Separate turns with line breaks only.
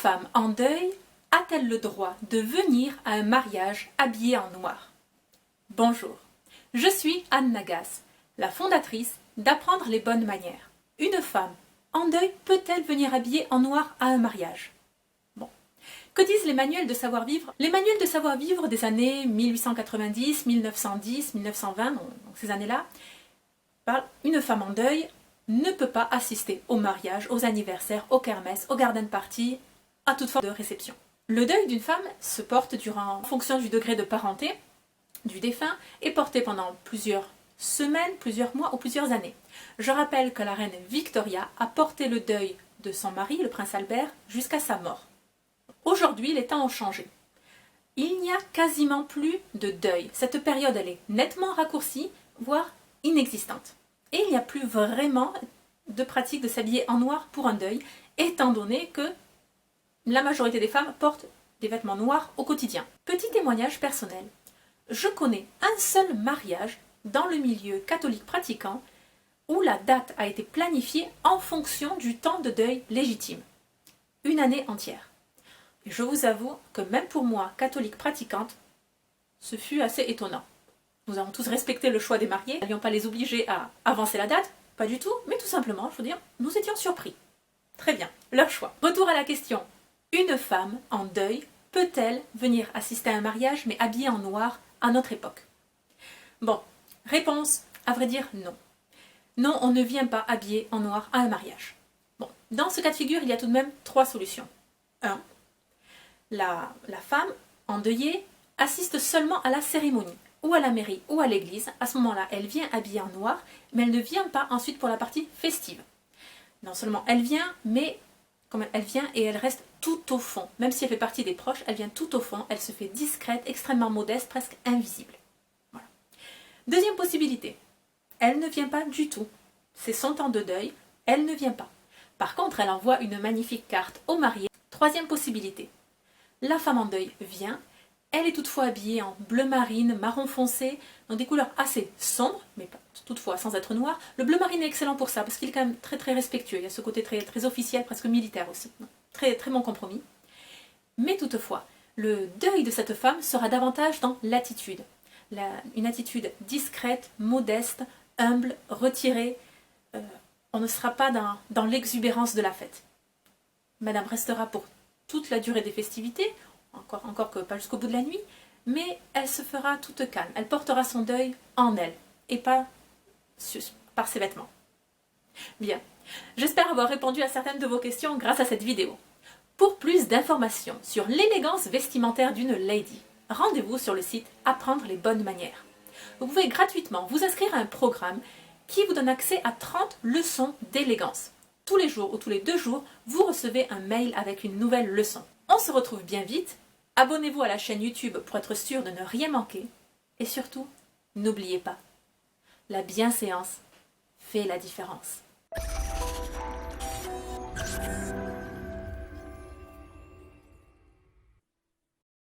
femme en deuil a-t-elle le droit de venir à un mariage habillée en noir? Bonjour, je suis Anne Nagas, la fondatrice d'Apprendre les bonnes manières. Une femme en deuil peut-elle venir habillée en noir à un mariage? Bon, que disent les manuels de savoir-vivre? Les manuels de savoir-vivre des années 1890, 1910, 1920, donc ces années-là, parlent une femme en deuil ne peut pas assister au mariage, aux anniversaires, aux kermesses, aux garden parties, à toute forme de réception. Le deuil d'une femme se porte en fonction du degré de parenté du défunt et porté pendant plusieurs semaines, plusieurs mois ou plusieurs années. Je rappelle que la reine Victoria a porté le deuil de son mari, le prince Albert, jusqu'à sa mort. Aujourd'hui, les temps ont changé. Il n'y a quasiment plus de deuil. Cette période, elle est nettement raccourcie, voire inexistante. Et il n'y a plus vraiment de pratique de s'habiller en noir pour un deuil, étant donné que la majorité des femmes portent des vêtements noirs au quotidien. Petit témoignage personnel. Je connais un seul mariage dans le milieu catholique pratiquant où la date a été planifiée en fonction du temps de deuil légitime. Une année entière. Et je vous avoue que même pour moi, catholique pratiquante, ce fut assez étonnant. Nous avons tous respecté le choix des mariés, nous n'allions pas les obliger à avancer la date, pas du tout, mais tout simplement, je veux dire, nous étions surpris. Très bien, leur choix. Retour à la question. Une femme en deuil peut-elle venir assister à un mariage mais habillée en noir à notre époque? Bon, réponse, à vrai dire, non. Non, on ne vient pas habillé en noir à un mariage. Bon, dans ce cas de figure, il y a tout de même 3 solutions. 1. La femme endeuillée assiste seulement à la cérémonie, ou à la mairie, ou à l'église. À ce moment-là, elle vient habillée en noir, mais elle ne vient pas ensuite pour la partie festive. Non seulement elle vient, mais comme elle vient et elle reste tout au fond. Même si elle fait partie des proches, elle vient tout au fond, elle se fait discrète, extrêmement modeste, presque invisible. Voilà. Deuxième possibilité, elle ne vient pas du tout. C'est son temps de deuil, elle ne vient pas. Par contre, elle envoie une magnifique carte au marié. Troisième possibilité, la femme en deuil vient, elle est toutefois habillée en bleu marine, marron foncé, dans des couleurs assez sombres, mais pas, toutefois sans être noir. Le bleu marine est excellent pour ça, parce qu'il est quand même très très respectueux. Il y a ce côté très, très officiel, presque militaire aussi. Très, très bon compromis. Mais toutefois, le deuil de cette femme sera davantage dans l'attitude. Une attitude discrète, modeste, humble, retirée. On ne sera pas dans l'exubérance de la fête. Madame restera pour toute la durée des festivités, encore que pas jusqu'au bout de la nuit, mais elle se fera toute calme. Elle portera son deuil en elle, et pas par ses vêtements. Bien, j'espère avoir répondu à certaines de vos questions grâce à cette vidéo. Pour plus d'informations sur l'élégance vestimentaire d'une lady, rendez-vous sur le site Apprendre les bonnes manières. Vous pouvez gratuitement vous inscrire à un programme qui vous donne accès à 30 leçons d'élégance. Tous les jours ou tous les 2 jours, vous recevez un mail avec une nouvelle leçon. On se retrouve bien vite. Abonnez-vous à la chaîne YouTube pour être sûr de ne rien manquer. Et surtout, n'oubliez pas, la bienséance fait la différence.